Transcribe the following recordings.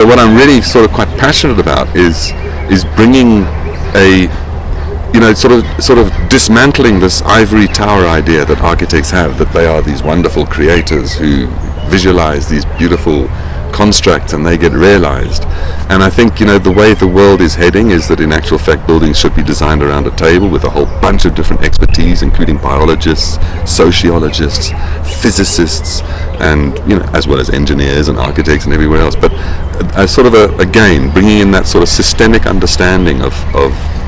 What I'm really sort of quite passionate about is bringing a, sort of dismantling this ivory tower idea that architects have, that they are these wonderful creators who visualize these beautiful constructs and they get realized. And I think, the way the world is heading is that in actual fact buildings should be designed around a table with a whole bunch of different expertise, including biologists, sociologists, physicists, and as well as engineers and architects and everywhere else. But again, bringing in that sort of systemic understanding of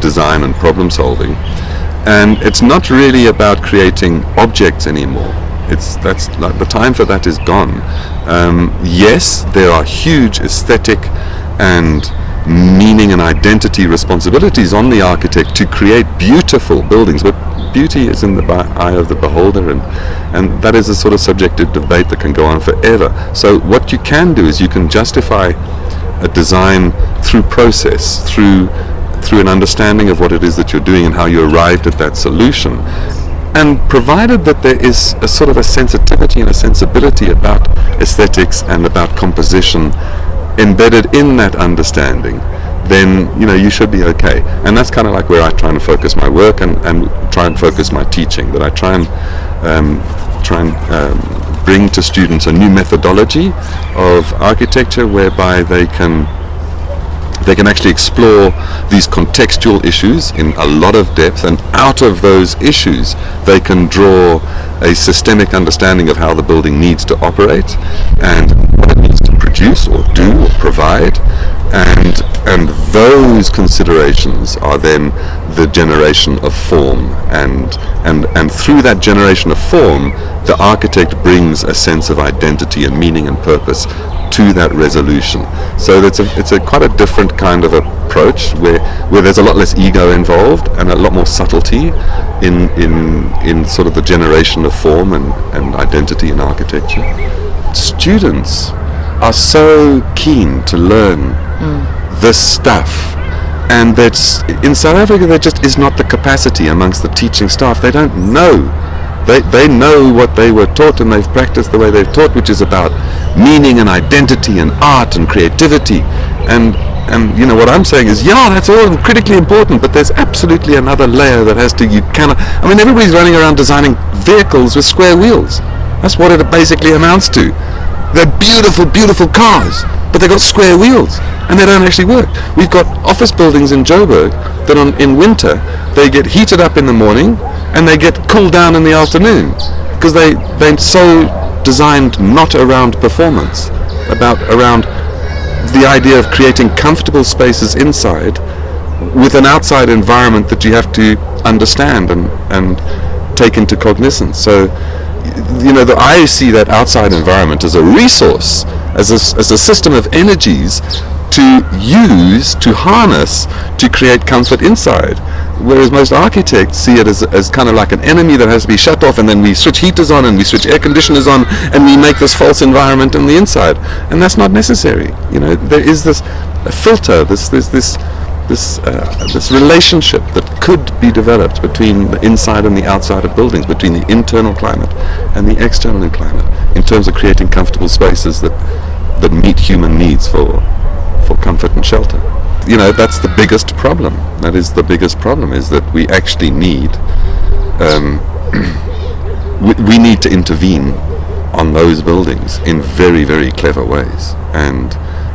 design and problem solving. And it's not really about creating objects anymore. That's like the time for that is gone. Yes, there are huge aesthetic and meaning and identity responsibilities on the architect to create beautiful buildings, but beauty is in the eye of the beholder, and that is a sort of subjective debate that can go on forever. So what you can do is you can justify a design through process, through an understanding of what it is that you're doing and how you arrived at that solution. And provided that there is a sort of a sensitivity and a sensibility about aesthetics and about composition embedded in that understanding, then you should be okay. And that's kind of like where I try and focus my work and try and focus my teaching. That I try and bring to students a new methodology of architecture whereby they can actually explore these contextual issues in a lot of depth, and out of those issues they can draw a systemic understanding of how the building needs to operate and what it needs to produce or do or provide, and those considerations are then the generation of form, and through that generation of form the architect brings a sense of identity and meaning and purpose to that resolution. So it's a quite a different kind of approach where there's a lot less ego involved and a lot more subtlety in sort of the generation of form and identity in architecture. Students are so keen to learn this stuff, and that's in South Africa there just is not the capacity amongst the teaching staff. They don't know. They know what they were taught, and they've practiced the way they've taught, which is about meaning and identity and art and creativity. And what I'm saying is, that's all critically important, but there's absolutely another layer that has to, everybody's running around designing vehicles with square wheels. That's what it basically amounts to. They're beautiful, beautiful cars, but they've got square wheels, and they don't actually work. We've got office buildings in Joburg that in winter, they get heated up in the morning, and they get cooled down in the afternoon, because they're so designed not around performance, around the idea of creating comfortable spaces inside with an outside environment that you have to understand and take into cognizance. So I see that outside environment as a resource, as a system of energies to use, to harness, to create comfort inside. Whereas most architects see it as kind of like an enemy that has to be shut off, and then we switch heaters on and we switch air conditioners on and we make this false environment on the inside. And that's not necessary. There is this filter, this relationship that could be developed between the inside and the outside of buildings, between the internal climate and the external climate, in terms of creating comfortable spaces that meet human needs for comfort and shelter. That's the biggest problem. That is the biggest problem, is that we actually need we need to intervene on those buildings in very, very clever ways, and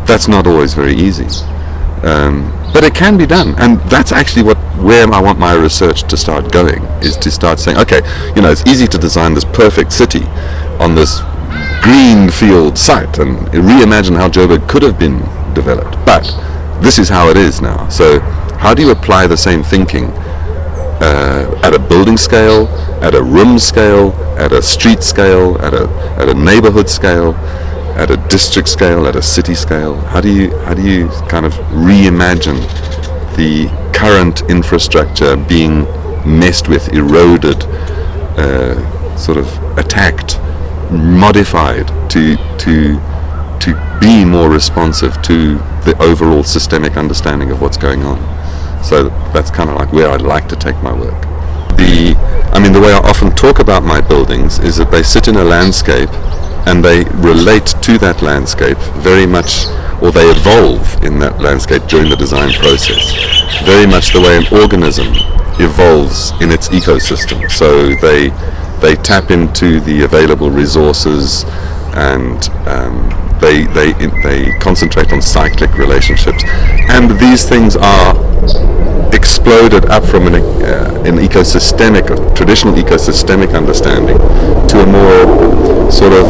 that's not always very easy. But it can be done, and that's actually where I want my research to start going, is to start saying, okay, it's easy to design this perfect city on this green field site and reimagine how Joburg could have been developed, but this is how it is now. So how do you apply the same thinking at a building scale, at a room scale, at a street scale, at a neighborhood scale, at a district scale, at a city scale? How do you kind of reimagine the current infrastructure being messed with, eroded, sort of attacked, modified to be more responsive to the overall systemic understanding of what's going on? So that's kind of like where I'd like to take my work. The way I often talk about my buildings is that they sit in a landscape and they relate to that landscape very much or they evolve in that landscape during the design process, very much the way an organism evolves in its ecosystem. So they tap into the available resources, and they concentrate on cyclic relationships, and these things are exploded up from an ecosystemic, traditional ecosystemic understanding to a more sort of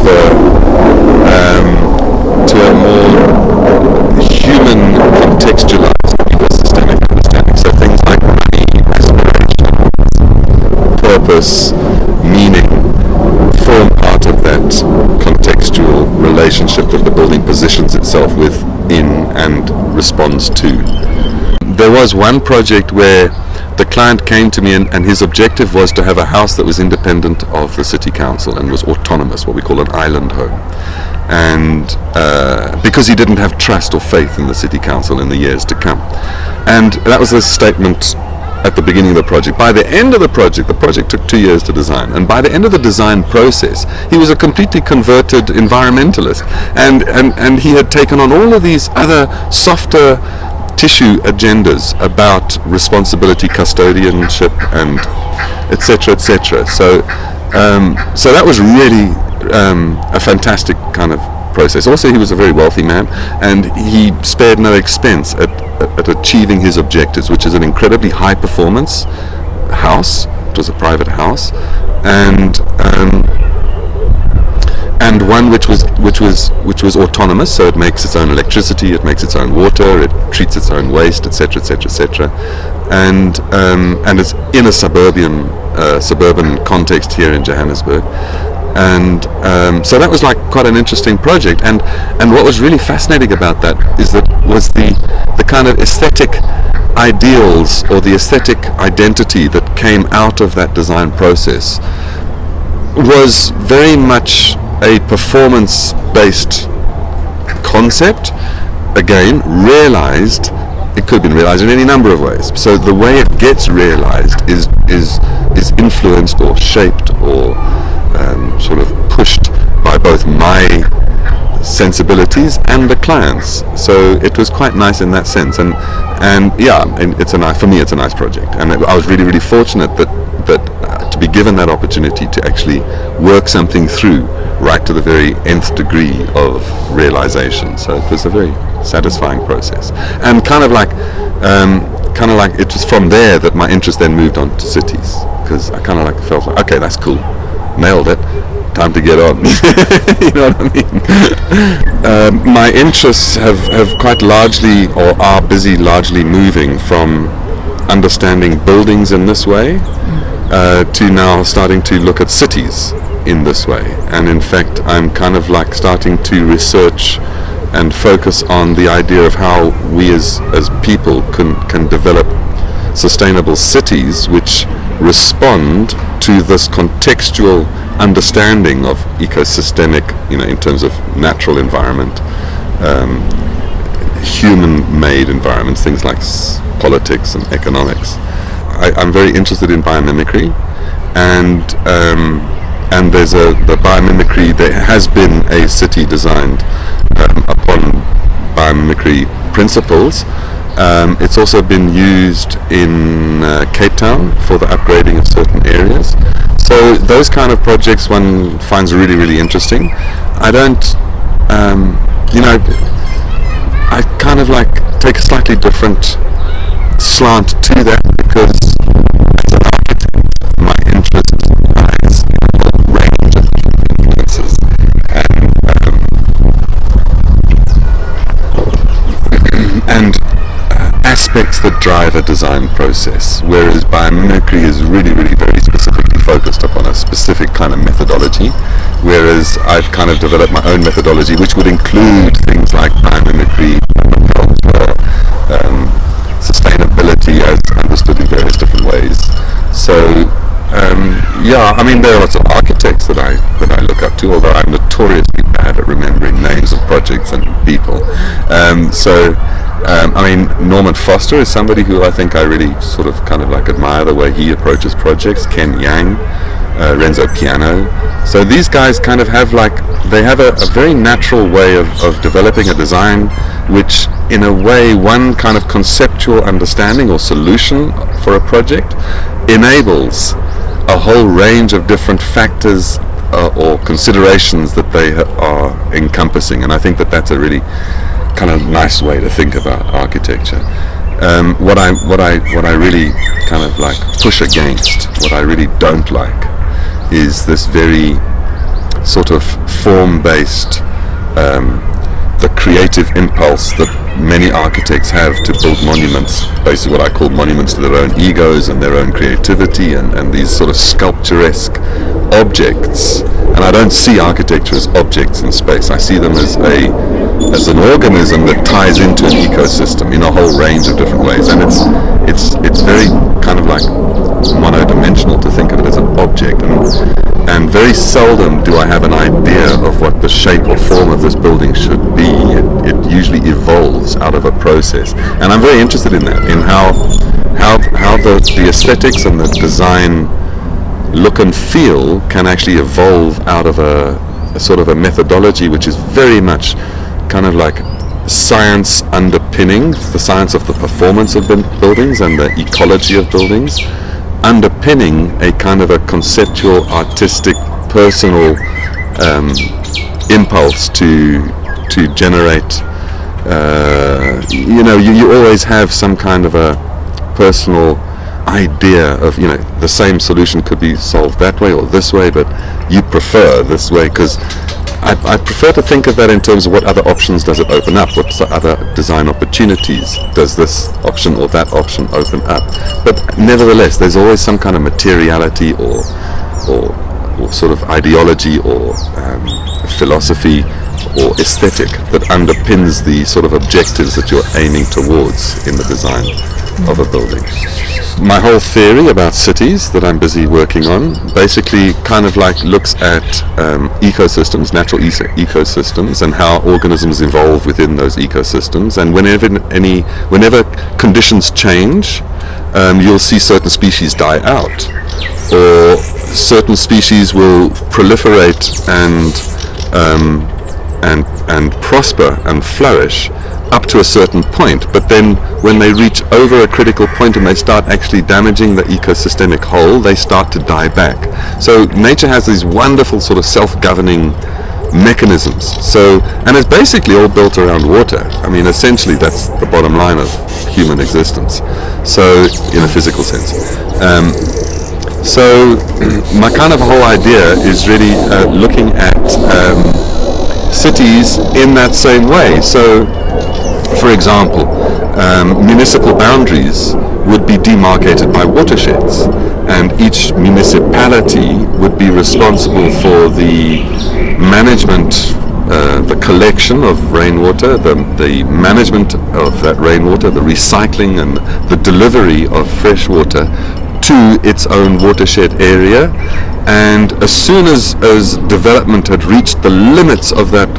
to a more human contextualized ecosystemic understanding. So things like money, aspiration, purpose, meaning form part of that contextual relationship that the building positions itself within and responds to. There was one project where the client came to me and his objective was to have a house that was independent of the city council and was autonomous, what we call an island home. And because he didn't have trust or faith in the city council in the years to come. And that was a statement at the beginning of the project. By the end of the project took 2 years to design, and by the end of the design process he was a completely converted environmentalist, and he had taken on all of these other softer tissue agendas about responsibility, custodianship, and etc. So that was really a fantastic kind of process. Also, he was a very wealthy man, and he spared no expense at achieving his objectives, which is an incredibly high performance house. It was a private house, and one which was autonomous, so it makes its own electricity, it makes its own water, it treats its own waste, etc., and it's in a suburban context here in Johannesburg. And so that was like quite an interesting project, and what was really fascinating about that was the kind of aesthetic ideals or the aesthetic identity that came out of that design process was very much a performance-based concept, again realized. It could have been realized in any number of ways. So the way it gets realized is influenced or shaped or sort of pushed by both my sensibilities and the clients. So it was quite nice in that sense, and it's a nice, for me it's a nice project, and I was really, really fortunate that to be given that opportunity to actually work something through right to the very nth degree of realization. So it was a very satisfying process, and kind of like it was from there that my interest then moved on to cities, because I kind of like felt like, okay, that's cool, nailed it, time to get on. You know what I mean? My interests have quite largely, or are busy largely, moving from understanding buildings in this way to now starting to look at cities in this way. And in fact, I'm kind of like starting to research and focus on the idea of how we as people can develop sustainable cities which respond to this contextual understanding of ecosystemic, in terms of natural environment, human-made environments, things like politics and economics. I'm very interested in biomimicry, and there's the biomimicry. There has been a city designed upon biomimicry principles. It's also been used in Cape Town for the upgrading of certain areas. So those kind of projects one finds really, really interesting. I don't, I kind of like take a slightly different slant to that, because as an architect, my interest lies in a whole range of influences and aspects that drive a design process, whereas biomimicry is really, really very specifically focused upon a specific kind of methodology, whereas I've kind of developed my own methodology, which would include things like biomimicry, sustainability as understood in various different ways. So there are lots of architects that I look up to, although I'm notoriously bad at remembering names of projects and people. Norman Foster is somebody who I think I really sort of kind of like admire the way he approaches projects. Ken Yang, Renzo Piano. So these guys kind of have a very natural way of developing a design which in a way, one kind of conceptual understanding or solution for a project enables a whole range of different factors or considerations that they are encompassing. And I think that that's a really kind of nice way to think about architecture. What I really kind of like push against, what I really don't like, is this very sort of form-based, the creative impulse that many architects have to build monuments, basically what I call monuments to their own egos and their own creativity, and these sort of sculpturesque objects. And I don't see architecture as objects in space. I see them as an organism that ties into an ecosystem in a whole range of different ways. And it's very kind of like monodimensional to think of it as an object. And very seldom do I have an idea of what the shape or form of this building should be. It usually evolves out of a process. And I'm very interested in that, in how the aesthetics and the design look and feel can actually evolve out of a sort of a methodology which is very much kind of like science underpinning, the science of the performance of buildings and the ecology of buildings, underpinning a kind of a conceptual, artistic, personal impulse to generate. You always have some kind of a personal idea of, the same solution could be solved that way or this way, but you prefer this way, because I prefer to think of that in terms of what other options does it open up, what other design opportunities does this option or that option open up. But nevertheless, there's always some kind of materiality or sort of ideology or philosophy or aesthetic that underpins the sort of objectives that you're aiming towards in the design of a building. My whole theory about cities that I'm busy working on basically kind of like looks at ecosystems, natural ecosystems, and how organisms evolve within those ecosystems. And whenever conditions change, you'll see certain species die out, or certain species will proliferate and prosper and flourish up to a certain point, but then when they reach over a critical point and they start actually damaging the ecosystemic whole, they start to die back. So nature has these wonderful sort of self-governing mechanisms. So, and it's basically all built around water. I mean, essentially that's the bottom line of human existence. So, in a physical sense. So my kind of whole idea is really looking at cities in that same way. So, for example, municipal boundaries would be demarcated by watersheds, and each municipality would be responsible for the management, the collection of rainwater, the management of that rainwater, the recycling and the delivery of fresh water to its own watershed area. And as soon as development had reached the limits of that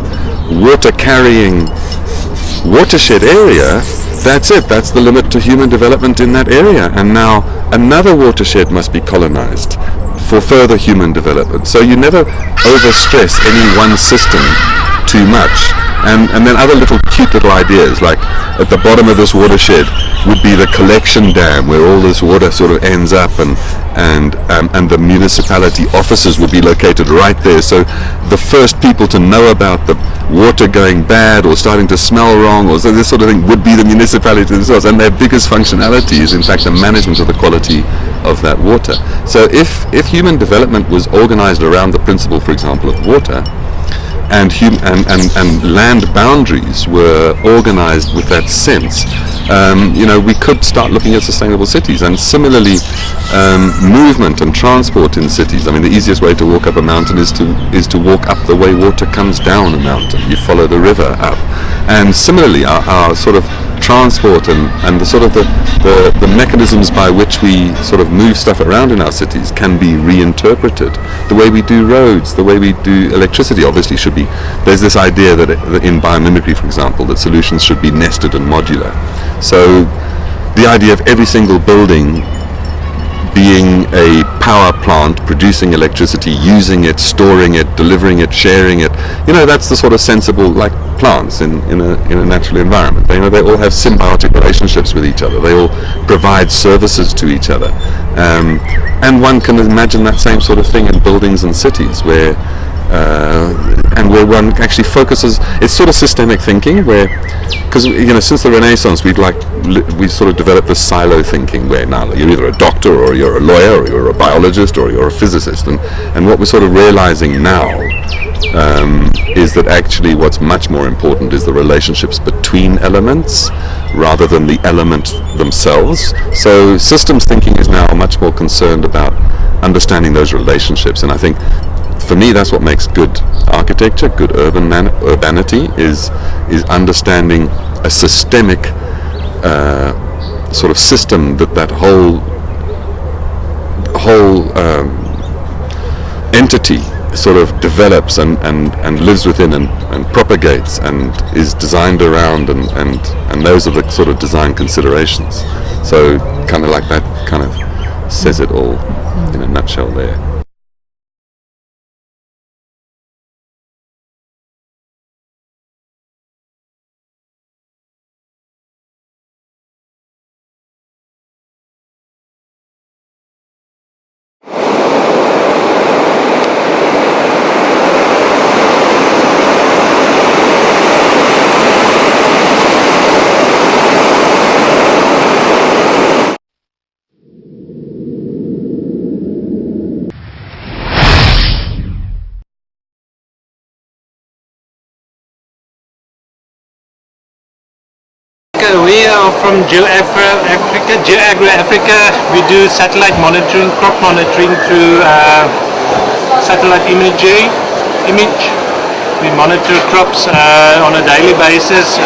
water carrying watershed area, that's it, that's the limit to human development in that area, and now another watershed must be colonized for further human development. So you never overstress any one system too much. And then other cute little ideas, like at the bottom of this watershed would be the collection dam where all this water sort of ends up, and the municipality offices would be located right there. So the first people to know about the water going bad or starting to smell wrong or so this sort of thing would be the municipality themselves, and their biggest functionality is in fact the management of the quality of that water. So if human development was organized around the principle, for example, of water, and land boundaries were organized with that sense, we could start looking at sustainable cities. And similarly, movement and transport in cities. I mean, the easiest way to walk up a mountain is to walk up the way water comes down a mountain. You follow the river up. And similarly, our sort of transport and the sort of the mechanisms by which we sort of move stuff around in our cities can be reinterpreted. The way we do roads, the way we do electricity obviously should be, there's this idea that in biomimicry, for example, that solutions should be nested and modular. So the idea of every single building being a power plant, producing electricity, using it, storing it, delivering it, sharing it. That's the sort of sensible, like plants in a natural environment. They all have symbiotic relationships with each other. They all provide services to each other. And one can imagine that same sort of thing in buildings and cities where one actually focuses. It's sort of systemic thinking because since the Renaissance we sort of developed this silo thinking where now you're either a doctor or you're a lawyer or you're a biologist or you're a physicist, and what we're sort of realizing now is that actually what's much more important is the relationships between elements rather than the element themselves. So systems thinking is now much more concerned about understanding those relationships, and I think for me that's what makes good architecture, good urbanity is understanding a systemic sort of system that whole entity sort of develops and lives within and propagates and is designed around, and those are the sort of design considerations. So kind of like that kind of says it all in a nutshell there. We are from GeoAgro Africa. We do satellite monitoring, crop monitoring through satellite image. We monitor crops on a daily basis,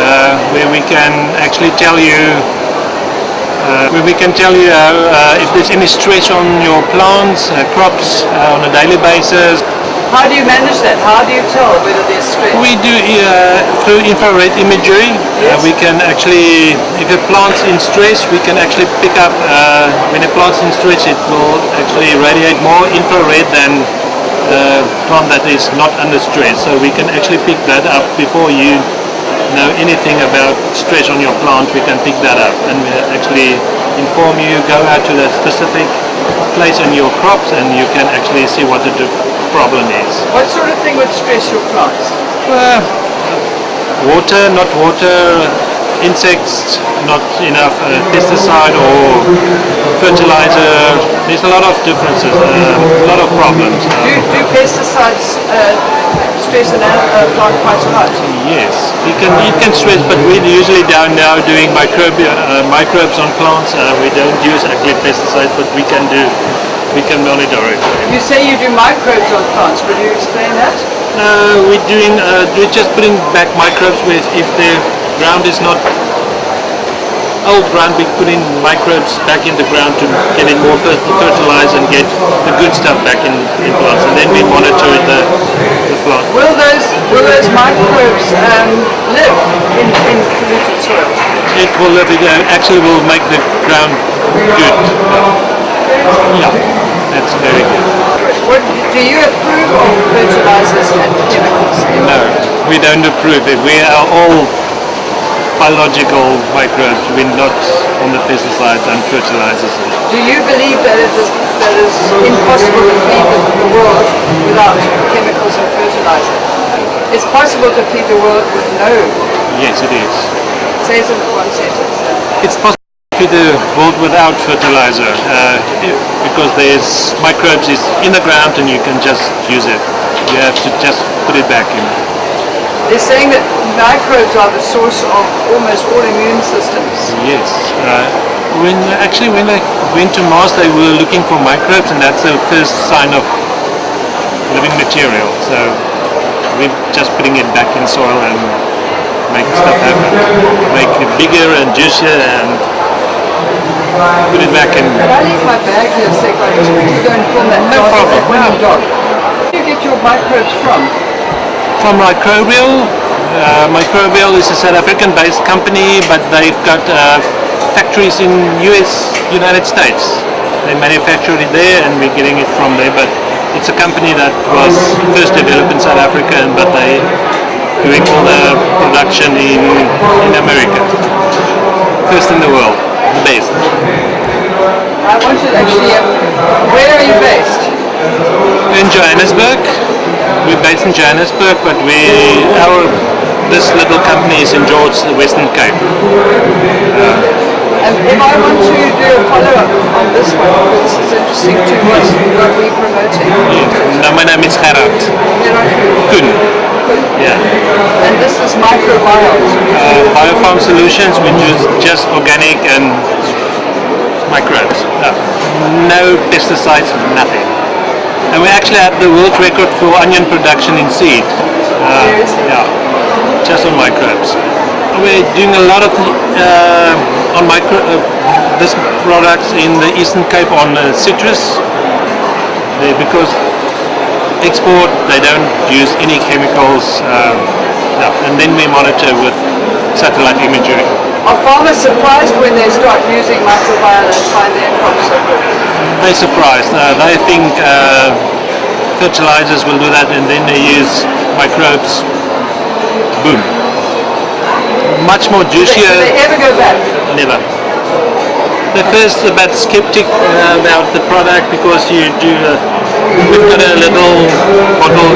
where we can actually tell you if there's any stress on your plants, crops on a daily basis. How do you manage that? How do you tell whether there's stress? We do through infrared imagery. Yes. We can actually, if a plant's in stress, we can actually pick up, when a plant's in stress, it will actually radiate more infrared than a plant that is not under stress. So we can actually pick that up before you know anything about stress on your plant. We can pick that up and actually inform you, go out to that specific place in your crops, and you can actually see what the problem is. What sort of thing would stress your plants? Water, not water, insects, not enough pesticide or fertilizer. There's a lot of differences, a lot of problems. Do pesticides stress a plant quite a lot? Yes, it can stress, but we usually down now doing microbes on plants. We don't use actually pesticides, but we can monitor it. You say you do microbes on plants. Will you explain that? We're just putting back microbes if the ground is not old ground. We put in microbes back in the ground to get it more fertilized and get the good stuff back in plants, and then we monitor the plant. Will those microbes live in polluted soil? It will live. It actually will make the ground good. Yeah, that's very good. Do you approve of fertilizers and chemicals? No, we don't approve it. We are all biological microbes. We're not on the pesticides and fertilizers. Do you believe that it is impossible to feed the world without chemicals and fertilizer? It's possible to feed the world with no. Yes, it is. Say it in one sentence. It's possible to feed the world without fertilizer because there's microbes in the ground and you can just use it. You have to just put it back in. They're saying that microbes are the source of almost all immune systems. Yes. When they went to Mars, they were looking for microbes, and that's the first sign of living material. So we're just putting it back in soil and making stuff happen. Make it bigger and juicier and put it back in. Can I leave my bag here a sec? I just quickly go and film that. No problem. That dog. Where do you get your microbes from? From Microbial. Microbial is a South African-based company, but they've got factories in United States. They manufacture it there and we're getting it from there. But it's a company that was first developed in South Africa, but they doing all the production in America. First in the world, the best. I wanted actually, where are you based? In Johannesburg. We're based in Johannesburg, but this little company is in George, the Western Cape. And if I want to do a follow-up on this one, because this is interesting to what we're promoting. Now my name is Gerard Kuhn. Yeah. And this is microbiome. Biofarm Solutions, we use just organic and microbes. No pesticides, nothing. And we actually have the world record for onion production in seed. Yeah, just on microbes. We're doing a lot of this products in the Eastern Cape on citrus. Because export, they don't use any chemicals. And then we monitor with satellite imagery. Are farmers surprised when they start using microbiome and find their crops so good? They're surprised. They think fertilizers will do that, and then they use microbes. Boom. Much more juicier. Do they ever go back? Never. They're first a bit skeptic about the product because we've got a little bottle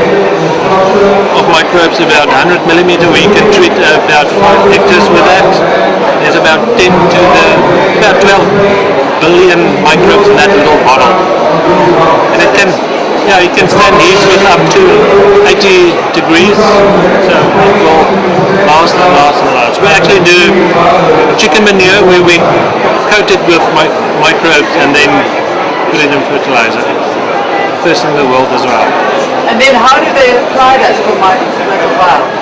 of microbes about 100 millimeter where you can treat about 5 hectares with that. There's about 10 to about 12 billion microbes in that little bottle. And it can, you can stand heat with up to 80 degrees, so it will last and last and last. We actually do chicken manure where we coat it with microbes and then put it in fertilizer. First in the world as well. And then how do they apply that for microbiome?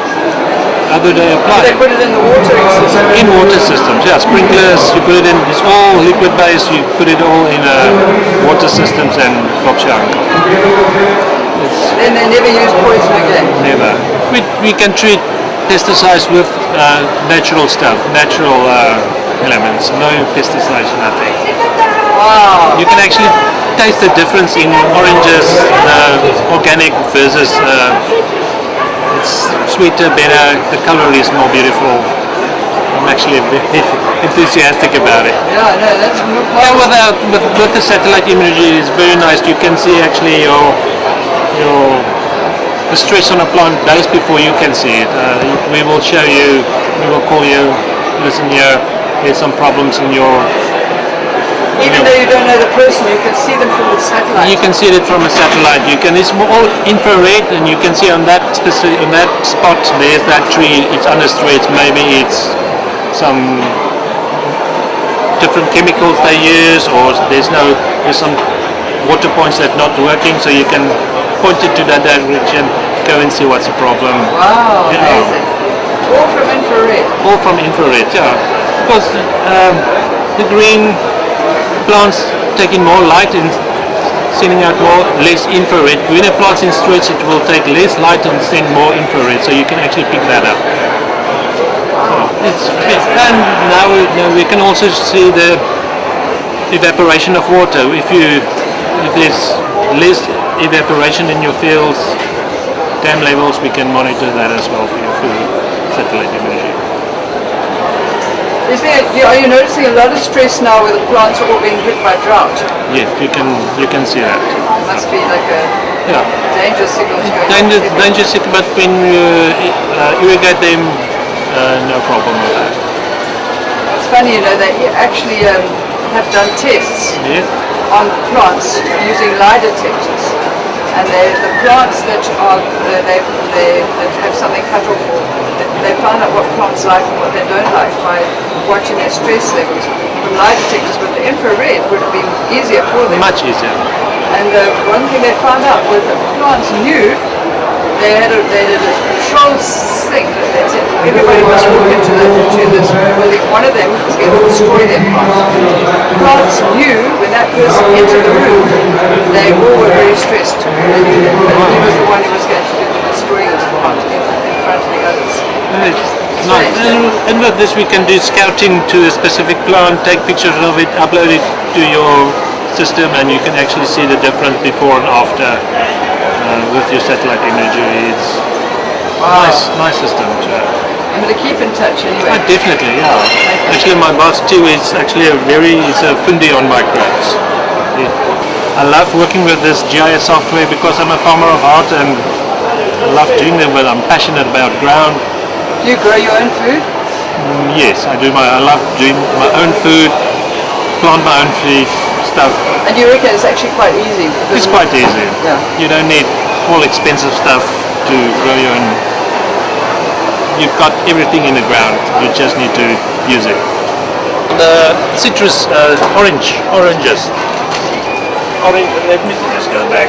How do they apply They put it in the watering system? In water systems, yeah. Sprinklers, you put it in, it's all liquid based, you put it all in water systems and pops your uncle. Then they never use poison again? Never. We can treat pesticides with natural stuff, natural elements, no pesticides, nothing. Wow. You can actually taste the difference in oranges, organic versus it's sweeter, better, the color is more beautiful. I'm actually very enthusiastic about it. Yeah, no, that's With the satellite imagery, it's very nice. You can see actually the stress on a plant days before you can see it. We will show you, we will call you, listen here, there's some problems in your... Even though you don't know the person, you can see them from the satellite. You can see it from a satellite. It's all infrared, and you can see on that spot there's that tree. It's under stress. Maybe it's some different chemicals they use, or there's some water points that not working. So you can point it to that direction, go and see what's the problem. Wow, amazing. All from infrared. All from infrared, yeah. Because the green plants taking more light and sending out less infrared. When a plant's in stretch, it will take less light and send more infrared, so you can actually pick that up. And now we can also see the evaporation of water. If there's less evaporation in your fields, dam levels, we can monitor that as well through satellite imagery. Are you noticing a lot of stress now where the plants are all being hit by drought? Yes, you can see that. Must be like a danger signal. Danger signal, but when you irrigate them, no problem with that. It's funny, they actually have done tests on plants using lie detectors, and the plants that have something cut off, they found out what plants like and what they don't like by watching their stress levels from lie detectors. But the infrared would have been easier for them. Much easier. And one thing they found out was that plants knew they had a control thing that said everybody must walk into this building. One of them was going to destroy their plants. Plants knew when that person entered the room, they all were very stressed. They knew that he was the one who was going to do the destroying of the plant in front of the others. Nice. And with this we can do scouting to a specific plant, take pictures of it, upload it to your system, and you can actually see the difference before and after with your satellite imagery. It's nice system to have. I'm going to keep in touch anyway. Definitely, yeah. Actually, my boss too is actually he's a fundi on microbes. I love working with this GIS software because I'm a farmer of heart and I love doing them, but I'm passionate about ground. Do you grow your own food? Yes, I do. I love doing my own food, plant my own food stuff. And you reckon it's actually quite easy? It's quite easy. Yeah. You don't need all expensive stuff to grow your own. You've got everything in the ground. You just need to use it. The citrus, oranges. Orange. Let me just go back.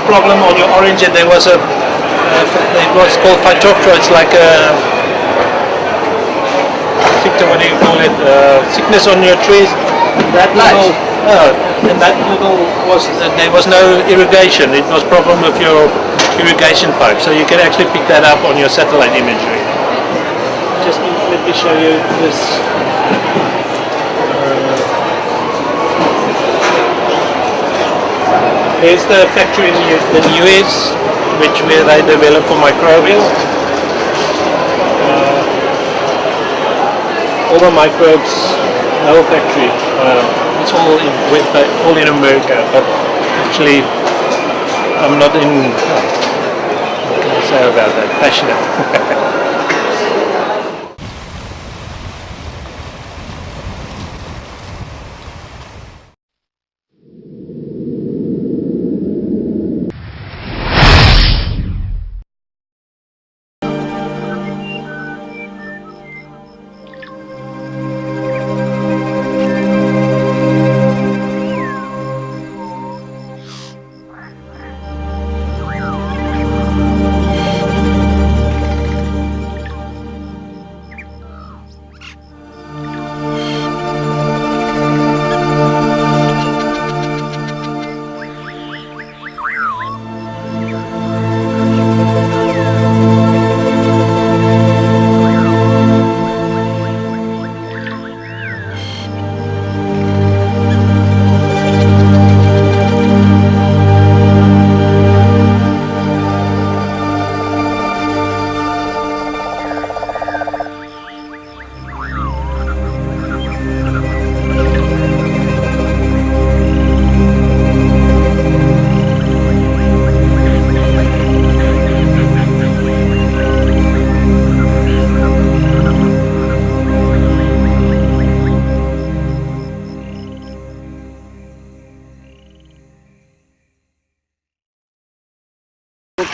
Problem on your orange, and there was it was called Phytophthora. It's like a what do you call it? Sickness on your trees. That little, and that little there was no irrigation. It was problem with your irrigation pipe. So you can actually pick that up on your satellite imagery. Just let me show you this. Here's the factory in the US, where they develop for microbial. All the microbes, the whole factory. It's all in America, but actually, I'm not in. What can I say about that? Passionate.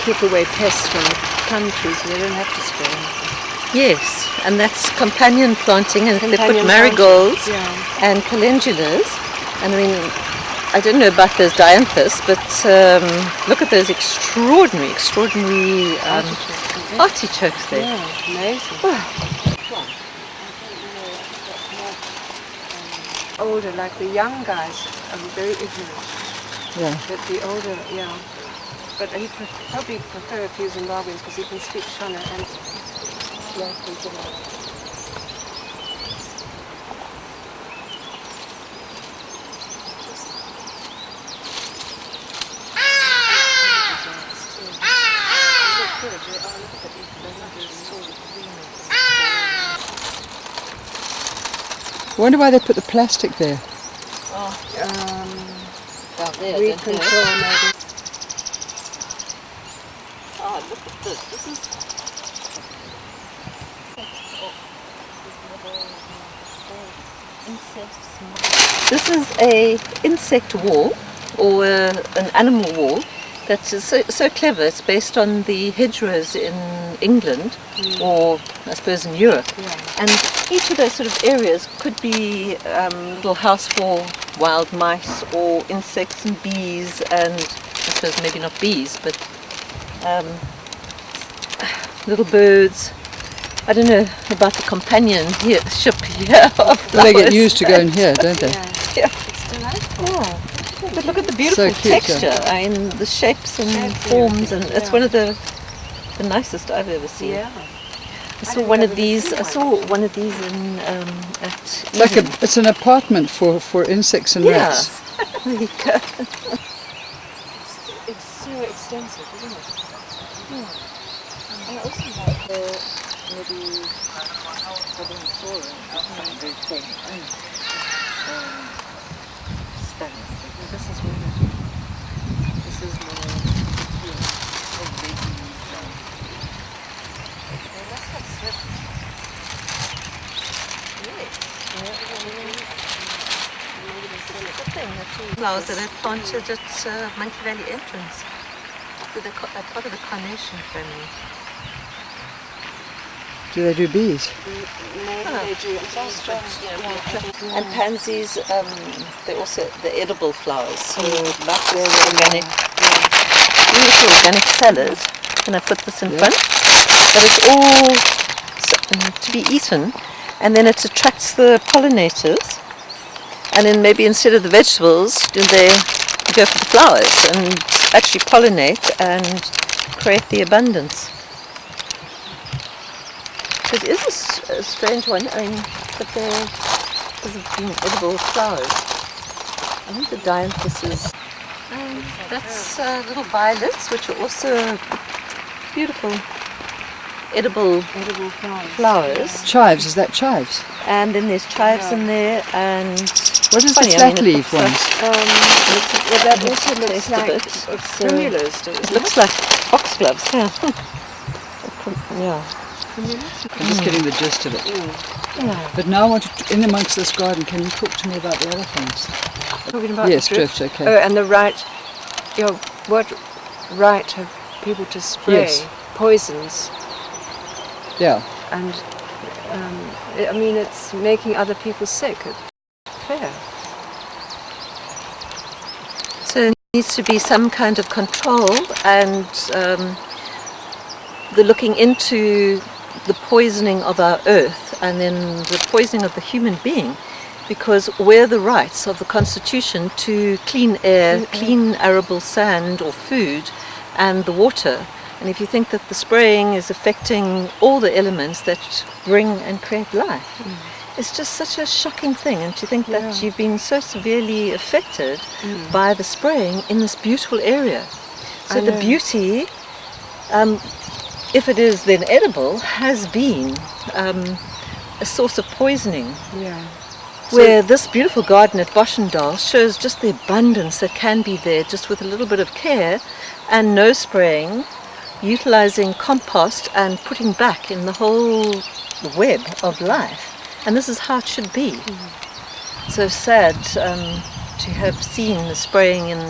Keep away pests from plum trees, you don't have to spray anything. Yes, and that's companion planting, and they put Companion marigolds planting, yeah. and calendulas. And I mean, I don't know about those dianthus, but look at those extraordinary artichokes there. Yeah, amazing. Older, like the young guys, are very ignorant. Yeah. But the older, yeah. But he probably prefer a few Zimbabweans because he can speak Shona and local Zimbabwe. I wonder why they put the plastic there. Weed control maybe. Oh, look at this. This is a insect wall, or an animal wall, that is so clever. It's based on the hedgerows in England, or I suppose in Europe. Yeah. And each of those sort of areas could be a little house for wild mice, or insects and bees, and I suppose maybe not bees, but little birds. I don't know about the companion ship here. They get used to going here, don't they? Yeah. It's delightful. Yeah. But look at the beautiful So cute, texture. yeah. I mean, the shapes and forms, and it's one of the nicest I've ever seen. Yeah. I saw one of these. I saw one of these in at Like it's an apartment for insects and rats. There you go. It's so extensive, isn't it? I also like the maybe stunning. This is really this is more flowers that I planted at Monkey Valley entrance. They're part of the carnation family. Do they do bees? Maybe they do. It sounds strange. And pansies, they're also the edible flowers. So like this organic, beautiful organic salad. And I put this in front, but it's all to be eaten, and then it attracts the pollinators. And then maybe instead of the vegetables, they go for the flowers and actually pollinate and create the abundance. So it is a strange one, I mean, but they're being edible flowers. I think the dianthus is. That's little violets, which are also beautiful edible flowers. Chives, is that chives? And then there's chives in there, and What is the funny, I flat mean, it leaf looks ones? That also looks taste of like it. primulas, It looks like foxgloves, yeah. Yeah. I'm just getting the gist of it. Yeah. But now I want to, in amongst this garden, can you talk to me about the other things? talking about Yes, the drift. drift, okay. Oh, and the right, what right have people to spray Yes. poisons? Yeah. And I mean, it's making other people sick. It's fair. So there needs to be some kind of control, and the looking into the poisoning of our earth and then the poisoning of the human being, because we're the rights of the Constitution to clean air, clean arable sand or food, and the water. And if you think that the spraying is affecting all the elements that bring and create life, it's just such a shocking thing. And to think that you've been so severely affected by the spraying in this beautiful area. So the beauty, if it is then edible, has been a source of poisoning. Yeah. Where this beautiful garden at Boschendal shows just the abundance that can be there, just with a little bit of care and no spraying, utilizing compost and putting back in the whole web of life. And this is how it should be. So sad to have seen the spraying in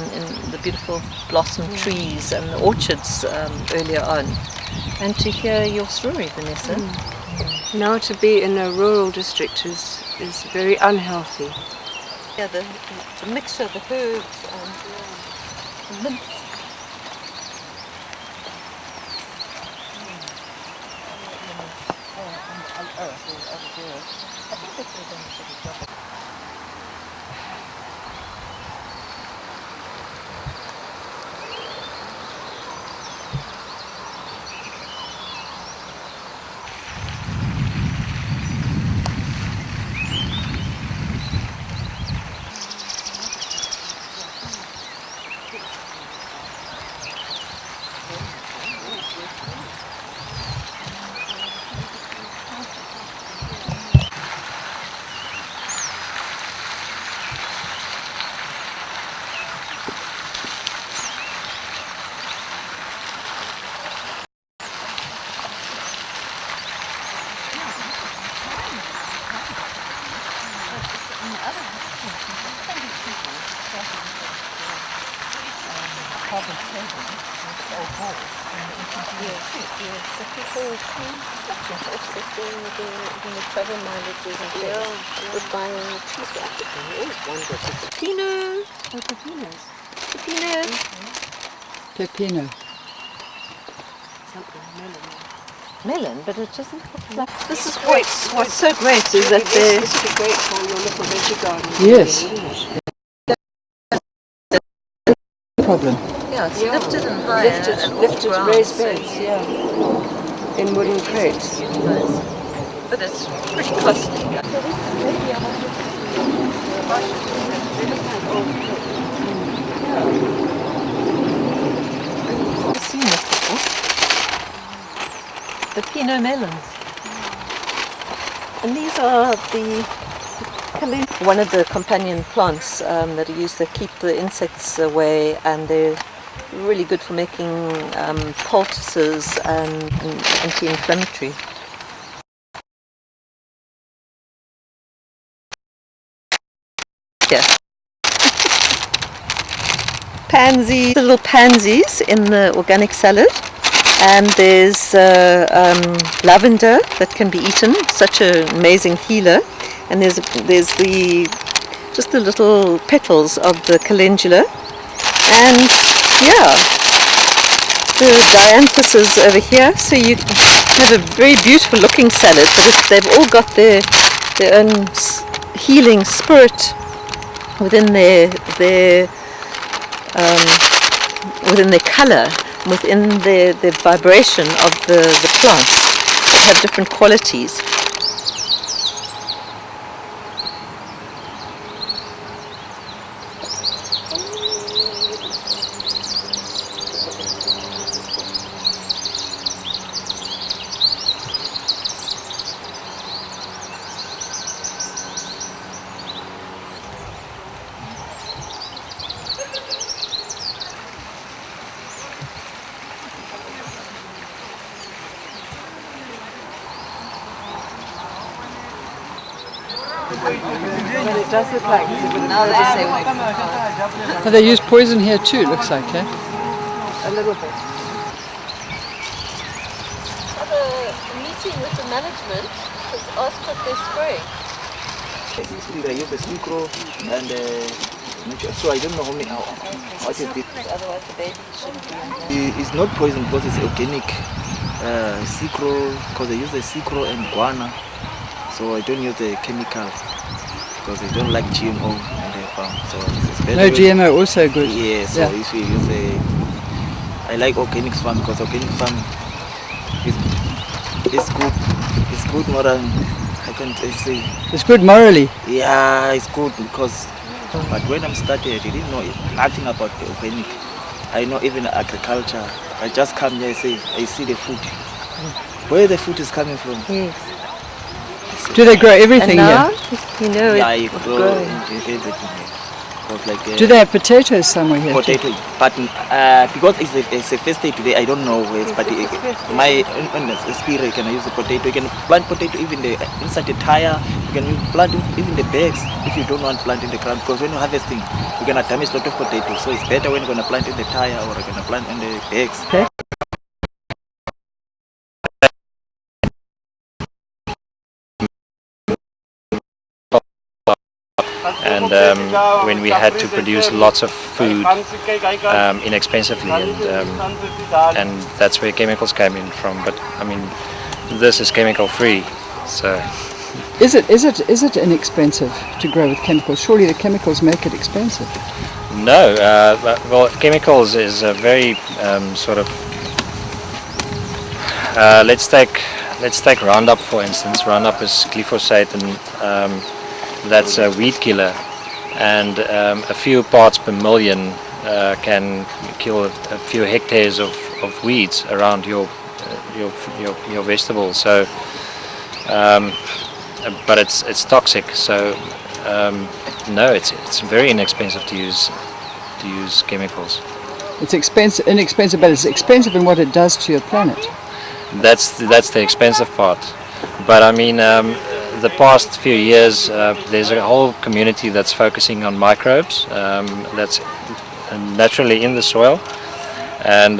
the beautiful blossom trees and the orchards earlier on, and to hear your story, Vanessa. Now to be in a rural district is very unhealthy. Yeah, the mixture of the herbs and the mint. Pepino. Pepino. Melon, but it doesn't look like. This is what's so great is that they. This would be great for your little veggie garden. Yes. Problem. Yeah, it's lifted and higher. Lifted, and off ground, raised so beds, yeah. in wooden crates. But it's pretty costly. I've seen this before. The Pinot melons. And these are the one of the companion plants that are used to keep the insects away, and they're really good for making poultices and anti-inflammatory. Yeah. Pansy, little pansies in the organic salad, and there's lavender that can be eaten, such an amazing healer, and there's just the little petals of the calendula, and yeah, the dianthuses over here. So you have a very beautiful looking salad, but they've all got their own healing spirit within their colour, within the vibration of the plants. They have different qualities. But it does look like now they say Oh, they use poison here too, looks like, eh? a little bit. Have a meeting with the management has asked what they're spraying. They use the sucro and so I don't know what is it. Otherwise the baby shouldn't be in there. It's not poison because it's organic sucro, because they use the sucro and guana. So I don't use the chemicals because I don't like GMO in the farm. So it's better. No GMO, also good. Yeah, so if you use I like organic farm because organic farm is good. It's good more than I can say. It's good morally. Yeah, it's good because. But when I'm started, I didn't know nothing about the organic. I know even agriculture. I just come here and say, I see the food. Where the food is coming from. Yes. Do they grow everything And now, here? you know Yeah, it's you grow growing. everything here. Because like, Do they have potatoes somewhere here? potato, but because it's a first day today, I don't know where it's, but my in the spirit can I use the potato. You can plant potato even inside the tire. You can plant even the bags if you don't want to plant in the ground. Because when you're harvesting, you're gonna damage a lot of potatoes. So it's better when you're gonna plant in the tire or you're gonna plant in the bags. Okay. And when we had to produce lots of food inexpensively, and that's where chemicals came in from. But I mean, this is chemical free, so Is it inexpensive to grow with chemicals? Surely the chemicals make it expensive. no. Well, chemicals is a very sort of. Let's take Roundup for instance. Roundup is glyphosate, and that's a weed killer, and a few parts per million can kill a few hectares of weeds around your vegetables. So, but it's toxic. So no, it's very inexpensive to use chemicals. It's inexpensive, but it's expensive in what it does to your planet. That's the expensive part. But I mean, the past few years, there's a whole community that's focusing on microbes that's naturally in the soil, and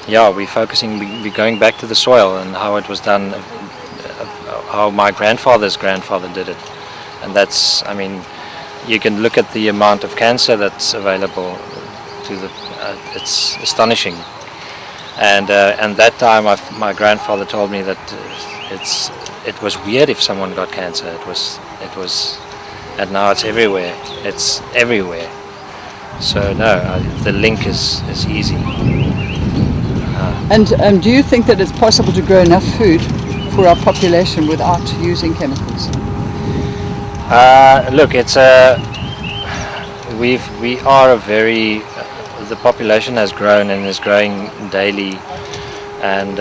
yeah, we're going back to the soil and how it was done, how my grandfather's grandfather did it, and that's, I mean, you can look at the amount of cancer that's available to the, it's astonishing. And that time, my grandfather told me that it was weird if someone got cancer. It was, and now it's everywhere. It's everywhere. So no, the link is easy. And do you think that it's possible to grow enough food for our population without using chemicals? Look, it's we are a very the population has grown and is growing daily, and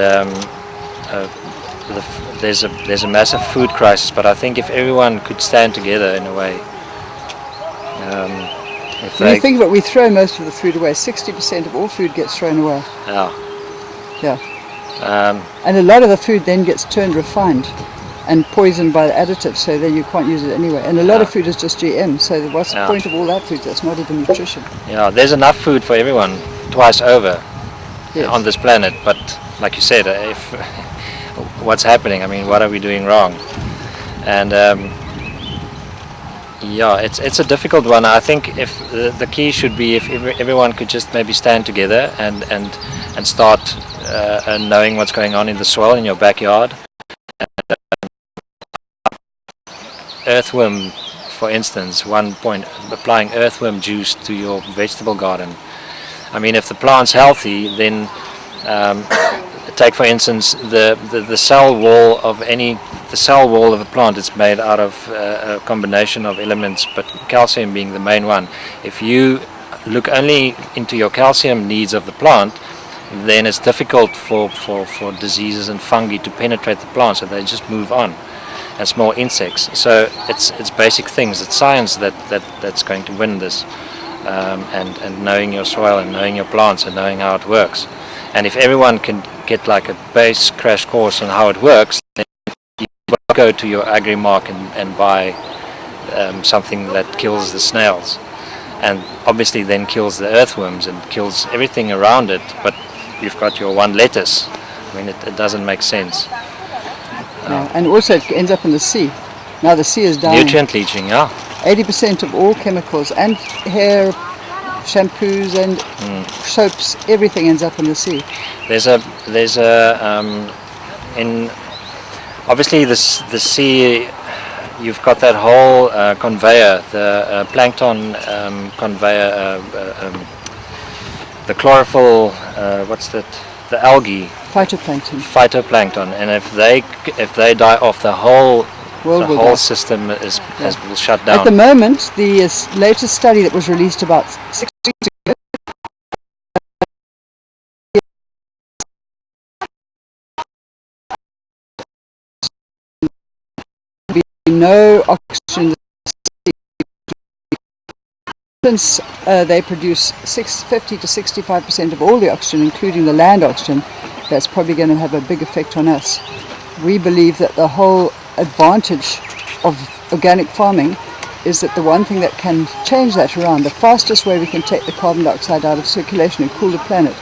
there's a massive food crisis. But I think if everyone could stand together in a way, if When you think of it, we throw most of the food away. 60% of all food gets thrown away. yeah, Yeah. And a lot of the food then gets turned refined and poisoned by the additives, so then you can't use it anyway. And a lot of food is just GM, so what's the point of all that food? That's not even nutrition. yeah, there's enough food for everyone twice over on this planet. But like you said, if what's happening? I mean, what are we doing wrong? And yeah, it's a difficult one. I think if the key should be if everyone could just maybe stand together and start knowing what's going on in the soil in your backyard. Earthworm, for instance, one point, applying earthworm juice to your vegetable garden. I mean, if the plant's healthy, then take for instance the cell wall of a plant is made out of a combination of elements, but calcium being the main one. If you look only into your calcium needs of the plant, then it's difficult for diseases and fungi to penetrate the plant, so they just move on, and small insects. So it's basic things. It's science that's going to win this, and knowing your soil and knowing your plants and knowing how it works. And if everyone can get like a base crash course on how it works, then you go to your Agrimark and buy something that kills the snails, and obviously then kills the earthworms and kills everything around it. But you've got your one lettuce. I mean, it doesn't make sense. Yeah. And also it ends up in the sea. Now the sea is dying. Nutrient leaching, yeah. 80% of all chemicals and hair shampoos and soaps, everything ends up in the sea. There's a in obviously the sea. You've got that whole conveyor, the plankton conveyor, the chlorophyll. What's that? The algae. Phytoplankton. And if they die off, the whole system will shut down. At the moment, the latest study that was released about 6 weeks ago, no oxygen in the sea. Since they produce 50 to 65% of all the oxygen, including the land oxygen, that's probably going to have a big effect on us. We believe that the whole advantage of organic farming is that the one thing that can change that around, the fastest way we can take the carbon dioxide out of circulation and cool the planet,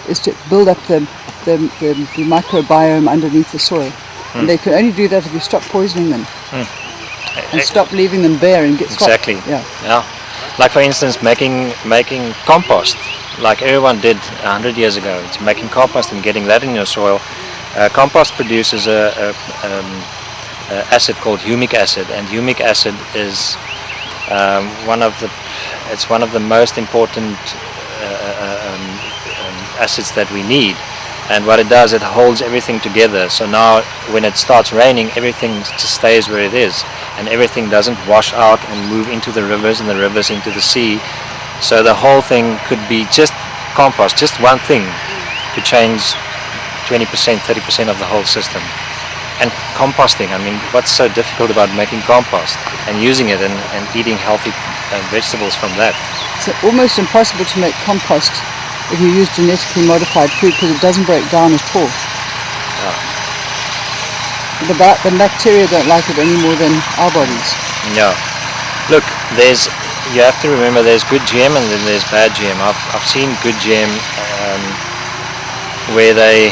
is to build up the microbiome underneath the soil. And they can only do that if you stop poisoning them and stop leaving them bare and get exactly. Yeah. Like for instance, making compost, like everyone did 100 years ago. It's making compost and getting that in your soil. Compost produces a acid called humic acid, and humic acid is one of the most important acids that we need. And what it does, it holds everything together. So now when it starts raining, everything just stays where it is, and everything doesn't wash out and move into the rivers and the rivers into the sea. So the whole thing could be just compost, just one thing could change 20%, 30% of the whole system. And composting, I mean, what's so difficult about making compost and using it and eating healthy vegetables from that? It's almost impossible to make compost if you use genetically modified food, because it doesn't break down at all. The bacteria don't like it any more than our bodies. Yeah. Look, you have to remember there's good GM and then there's bad GM. I've seen good GM where they,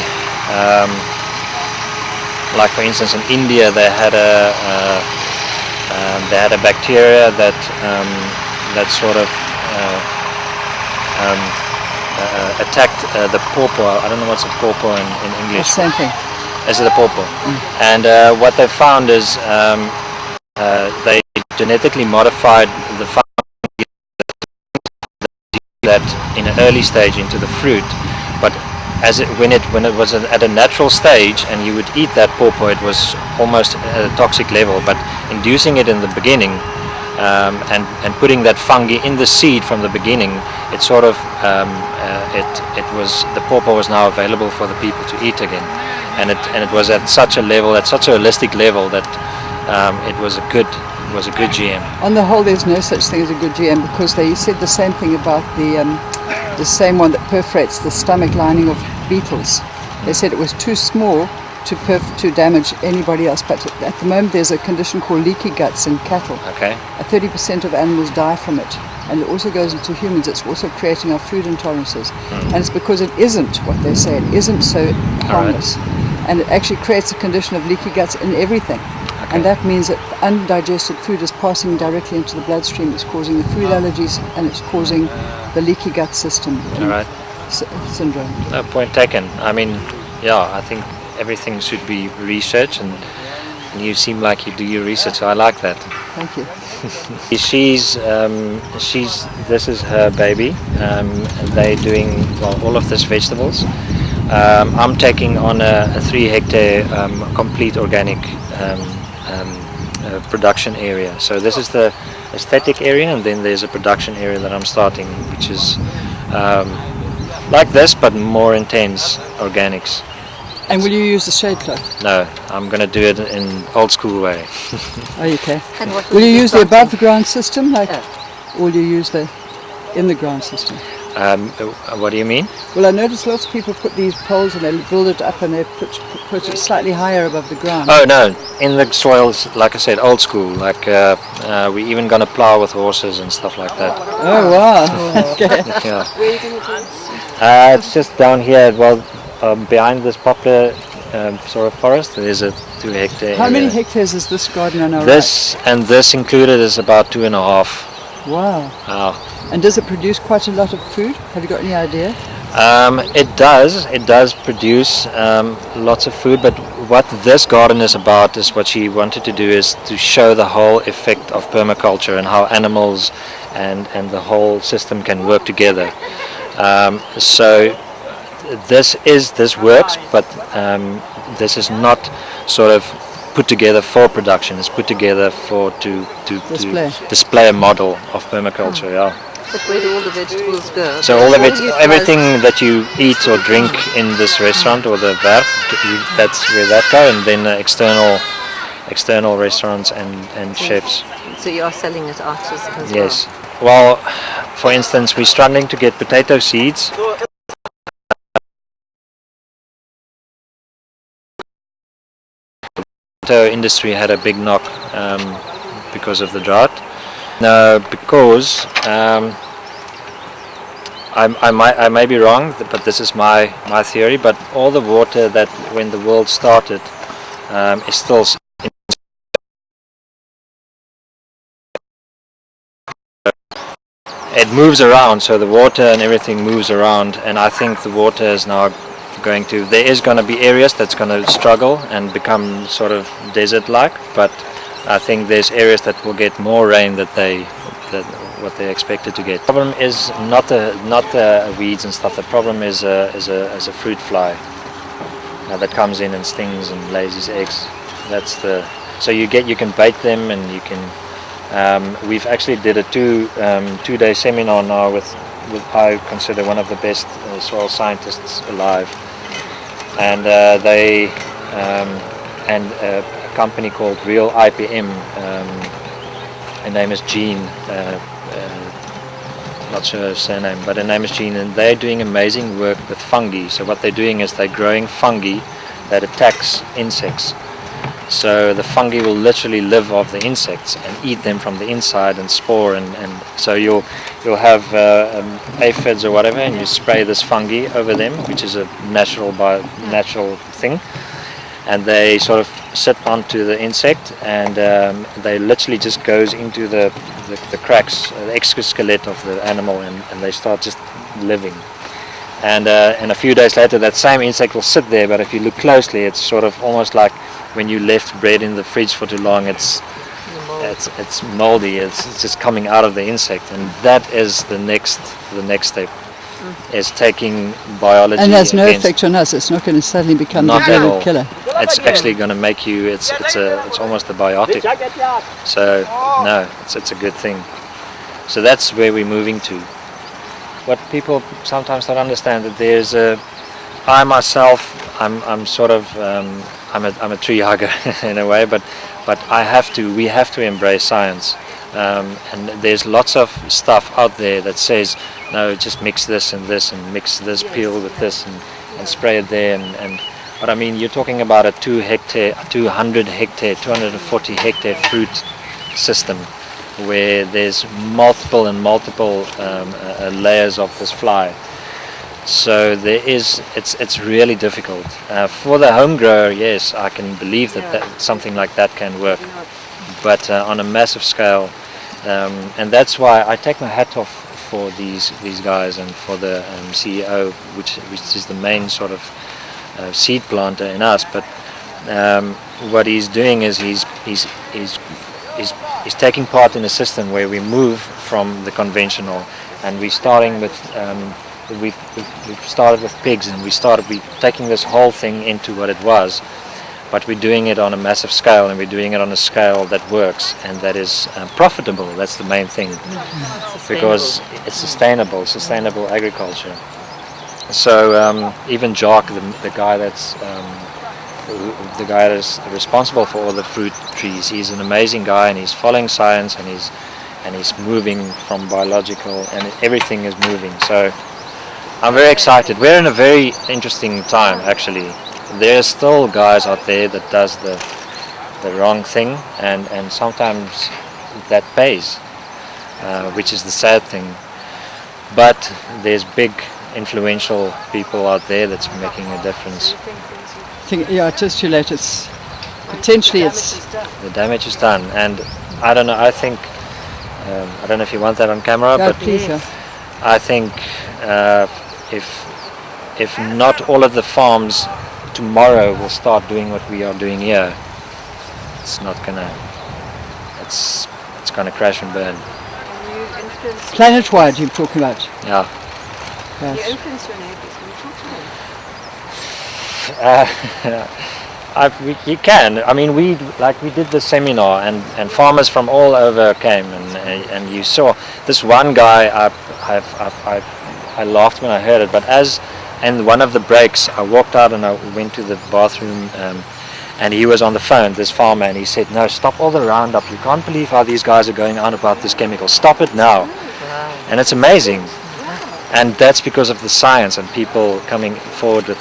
like for instance in India, they had a bacteria that sort of attacked the pawpaw. I don't know what's a pawpaw in English. The same thing. Is it a pawpaw? And what they found is they genetically modified the fungi that in an early stage into the fruit, but when it was at a natural stage and you would eat that pawpaw, it was almost at a toxic level. But inducing it in the beginning and putting that fungi in the seed from the beginning, it sort of the pawpaw was now available for the people to eat again, and it was at such a level, at such a holistic level, that it was a good GM. On the whole, there's no such thing as a good GM, because they said the same thing about the same one that perforates the stomach lining of beetles. They said it was too small to damage anybody else, but at the moment there's a condition called leaky guts in cattle. Okay. 30% of animals die from it, and it also goes into humans. It's also creating our food intolerances, and it's because it isn't what they say. It isn't so harmless, and it actually creates a condition of leaky guts in everything. And that means that undigested food is passing directly into the bloodstream. It's causing the food allergies, and it's causing the leaky gut system syndrome. No, point taken. I mean, yeah, I think everything should be researched, and you seem like you do your research, so I like that. Thank you. This is her baby. They're doing all of this vegetables. I'm taking on a 3-hectare complete organic production area. So this is the aesthetic area, and then there's a production area that I'm starting, which is like this but more intense organics. And will you use the shade cloth? No, I'm going to do it in old school way. Oh, okay. And what Will you use the above the ground system, or will you use the in the ground system? What do you mean? Well, I noticed lots of people put these poles and they build it up and they put it slightly higher above the ground. Oh no, in the soils, like I said, old school. Like we even gonna plow with horses and stuff like that. Oh wow! Okay. Yeah. Where are you going to do this? It's just down here. Well, behind this poplar sort of forest, there's a 2-hectare. How many hectares is this garden on our This and this included is about 2.5. Wow. Wow. And does it produce quite a lot of food? Have you got any idea? It does produce lots of food, but what this garden is about is what she wanted to do is to show the whole effect of permaculture and how animals and the whole system can work together. So this works, but this is not sort of put together for production. It's put together to display a model of permaculture. Yeah. But where do all the vegetables go? So everything that you eat or drink in this restaurant or the werf, that's where that go, and then external restaurants and chefs. So you are selling it out as Yes. Well, for instance, we're struggling to get potato seeds. The industry had a big knock because of the drought. No, because I may be wrong, but this is my theory. But all the water that when the world started is still it moves around. So the water and everything moves around, and I think the water is now there is going to be areas that's going to struggle and become sort of desert-like, but I think there's areas that will get more rain than what they expected to get. The problem is not the weeds and stuff. The problem is a fruit fly that comes in and stings and lays his eggs. So you can bait them, and you can. We've actually did a two-day seminar now with I consider one of the best soil scientists alive, and a company called Real IPM. Her name is Jean. Not sure her surname, but her name is Jean, and they're doing amazing work with fungi. So what they're doing is they're growing fungi that attacks insects. So the fungi will literally live off the insects and eat them from the inside and spore, and so you'll have aphids or whatever, and you spray this fungi over them, which is a natural thing, and they sort of sit onto the insect, and they literally just goes into the cracks, the exoskeleton of the animal, and they start just living. And a few days later, that same insect will sit there, but if you look closely, it's sort of almost like when you left bread in the fridge for too long, it's moldy. It's just coming out of the insect, and that is the next step. is taking biology And has no against- effect on us. It's not going to suddenly become Not the at devil all. killer. It's actually going to make you. It's almost a biotic. So no, it's a good thing. So that's where we're moving to. What people sometimes don't understand that there's a. I myself, I'm sort of I'm a tree hugger in a way, but we have to embrace science. And there's lots of stuff out there that says no, just mix this and mix this peel with this and spray it there and but I mean you're talking about a 200 hectare 240 hectare fruit system where there's multiple layers of this fly. So it's really difficult. For the home grower, yes, I can believe that something like that can work. But on a massive scale, and that's why I take my hat off for these guys and for the CEO, which is the main sort of seed planter in us. But what he's doing is he's taking part in a system where we move from the conventional, and we're starting with. We've started with pigs, and we're taking this whole thing into what it was, but we're doing it on a massive scale, and we're doing it on a scale that works and that is profitable. That's the main thing, because it's sustainable agriculture. So even Jock, the guy that's responsible for all the fruit trees, he's an amazing guy, and he's following science, and he's moving from biological, and everything is moving. So I'm very excited. We're in a very interesting time, actually. There's still guys out there that does the wrong thing, and sometimes that pays, which is the sad thing. But there's big influential people out there that's making a difference. It is too late. The damage is done, and I don't know. I think I don't know if you want that on camera, Yeah, but please, yeah. I think if not all of the farms tomorrow will start doing what we are doing here, it's gonna crash and burn. Planet-wide, you're talking about. Yeah. Yes. Influence your neighbours. Can you talk to them? You can. I mean, we did the seminar, and farmers from all over came, and you saw this one guy. I laughed when I heard it, but and one of the breaks, I walked out and I went to the bathroom, and he was on the phone, this farmer, and he said, "No, stop all the Roundup. You can't believe how these guys are going on about this chemical. Stop it now." And it's amazing. And that's because of the science and people coming forward with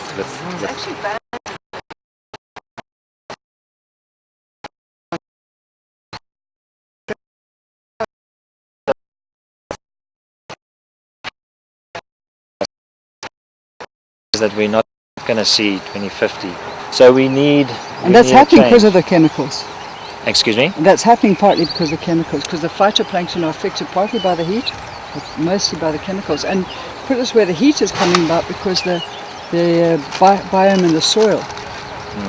that we're not going to see 2050. So we need. And that's happening because of the chemicals. Excuse me? And that's happening partly because of the chemicals, because the phytoplankton are affected partly by the heat, but mostly by the chemicals. And put it this way, the heat is coming about because the biome in the soil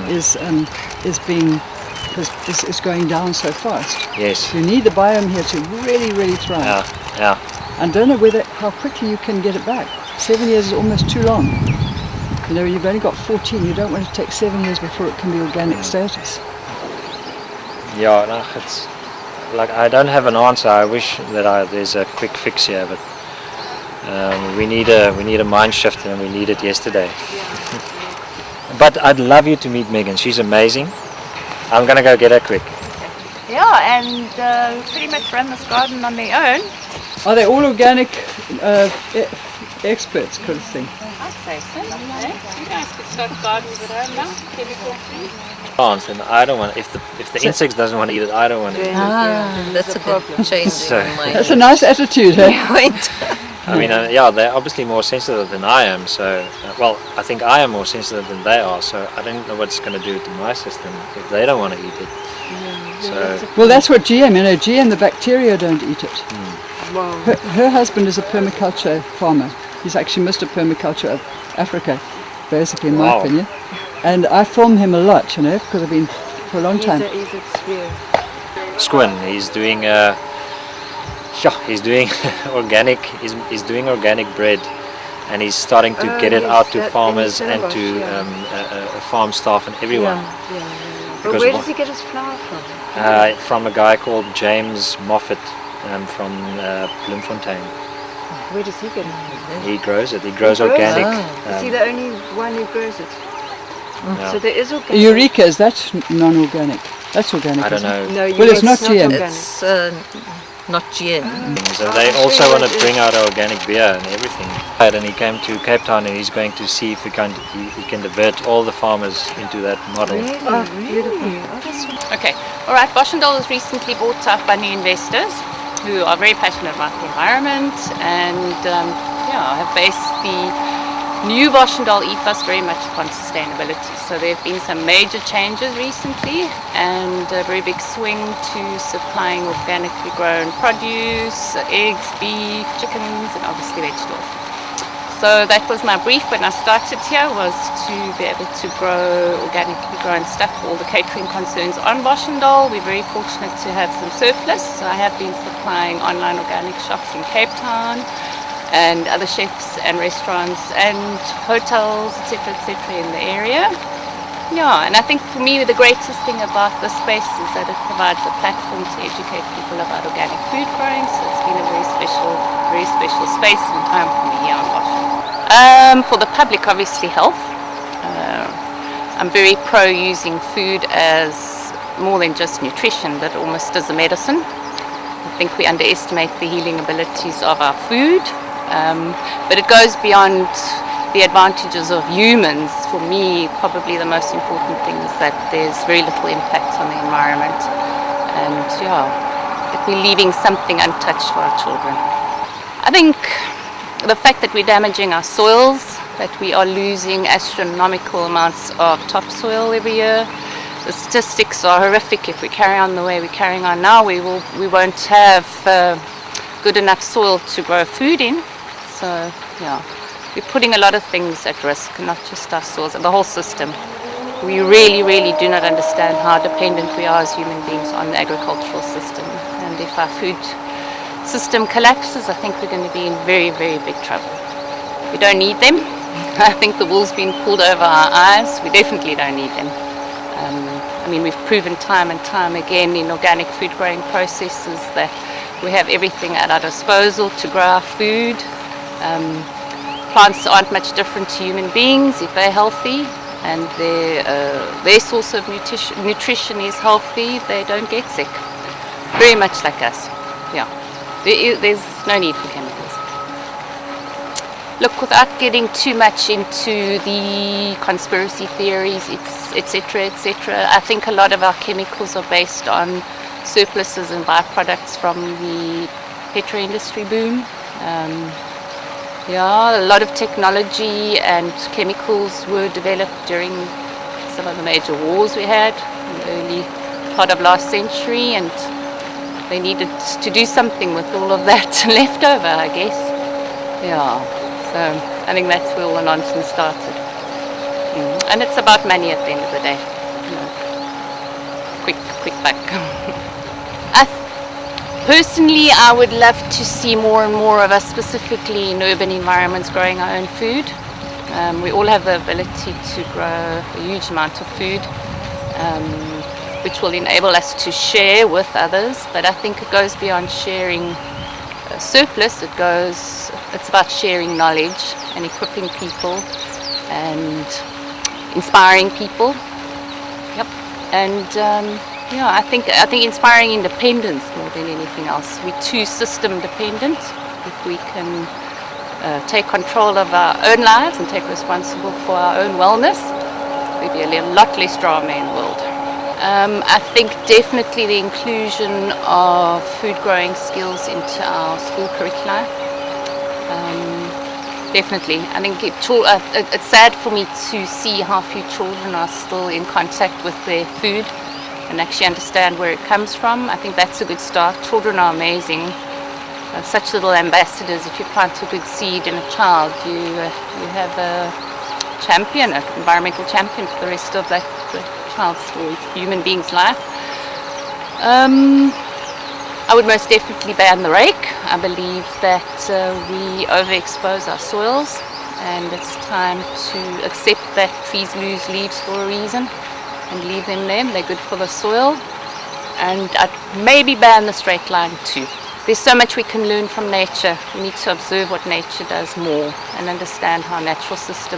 is going down so fast. Yes. You need the biome here to really, really thrive. Yeah. And don't know how quickly you can get it back. 7 years is almost too long. You know, you've only got 14. You don't want to take 7 years before it can be organic status. Yeah, no, it's like I don't have an answer. I wish that there's a quick fix here, but we need a mind shift, and we need it yesterday. But I'd love you to meet Megan. She's amazing. I'm gonna go get her quick. Yeah, and pretty much run this garden on their own. Are they all organic experts, kind of thing? I'd say so. You guys could start gardens at home now, chemical-free. Plants, and I don't want. If the insects doesn't want to eat it, I don't want to eat it. That's a good change So- in my That's a nice attitude, eh? point. I mean, they're obviously more sensitive than I am. So, I think I am more sensitive than they are. So I don't know what it's going to do to my system if they don't want to eat it. So Well, that's what GM, GM, the bacteria don't eat it. Her husband is a permaculture farmer. He's actually Mr. Permaculture of Africa, basically, in my Wow. opinion. And I film him a lot, because I've been for a long time. He's a sphere. Squin, he's doing organic. He's doing organic bread, and he's starting to get it yes, out to that farmers in and to farm staff and everyone. But Because where wha- does he get his flour from? From a guy called James Moffat from Bloemfontein. Where does he get it from? He grows it. He grows He grows organic. it? Is he the only one who grows it? Yeah. So there is organic. Eureka, is that non-organic? That's organic. I don't isn't it? know. No, Well, it's not GM. organic. It's not GM. So they also want to bring out organic beer and everything. And he came to Cape Town and he's going to see if he can divert all the farmers into that model. Really? Okay, all right. Boschendal was recently bought up by new investors who are very passionate about the environment and have based the new Boschendal ethos very much upon sustainability. So there have been some major changes recently and a very big swing to supplying organically grown produce, eggs, beef, chickens, and obviously vegetables. So that was my brief when I started here, was to be able to grow organically grown stuff for all the catering concerns on Boschendal. We're very fortunate to have some surplus. So I have been supplying online organic shops in Cape Town and other chefs and restaurants and hotels, etc., in the area. Yeah, and I think for me the greatest thing about this space is that it provides a platform to educate people about organic food growing. So it's been a very special space and time for me here on Boschendal. For the public, obviously health. I'm very pro using food as more than just nutrition, but almost as a medicine. I think we underestimate the healing abilities of our food, but it goes beyond the advantages of humans. For me, probably the most important thing is that there's very little impact on the environment, and that we're leaving something untouched for our children. I think the fact that we're damaging our soils, that we are losing astronomical amounts of topsoil every year. The statistics are horrific. If we carry on the way we're carrying on now, we won't have good enough soil to grow food in. So we're putting a lot of things at risk, not just our soils, the whole system. We really do not understand how dependent we are as human beings on the agricultural system. And if our food system collapses, I think we're going to be in very big trouble. We don't need them. I think the wool's been pulled over our eyes. We definitely don't need them. We've proven time and time again in organic food growing processes that we have everything at our disposal to grow our food. Plants aren't much different to human beings if they're healthy and their source of nutrition is healthy. They don't get sick. Very much like us. There's no need for chemicals. Look, without getting too much into the conspiracy theories, etc., I think a lot of our chemicals are based on surpluses and byproducts from the petro industry boom. A lot of technology and chemicals were developed during some of the major wars we had in the early part of last century, and they needed to do something with all of that left over, I guess. So I think that's where all the nonsense started. And it's about money at the end of the day. Quick buck. Personally, I would love to see more and more of us, specifically in urban environments, growing our own food. We all have the ability to grow a huge amount of food, which will enable us to share with others. But I think it goes beyond sharing surplus. It's about sharing knowledge and equipping people and inspiring people. And I think inspiring independence more than anything else. We're too system dependent. If we can take control of our own lives and take responsible for our own wellness, we'd be a lot less drama in the world. I think definitely the inclusion of food growing skills into our school curricula. Definitely. I think it's sad for me to see how few children are still in contact with their food and actually understand where it comes from. I think that's a good start. Children are amazing. Such little ambassadors. If you plant a good seed in a child, you have a champion, an environmental champion for the rest of the child's or human being's life. I would most definitely ban the rake. I believe that we overexpose our soils and it's time to accept that trees lose leaves for a reason and leave them there. They're good for the soil, and I'd maybe ban the straight line too. There's so much we can learn from nature. We need to observe what nature does more and understand how natural systems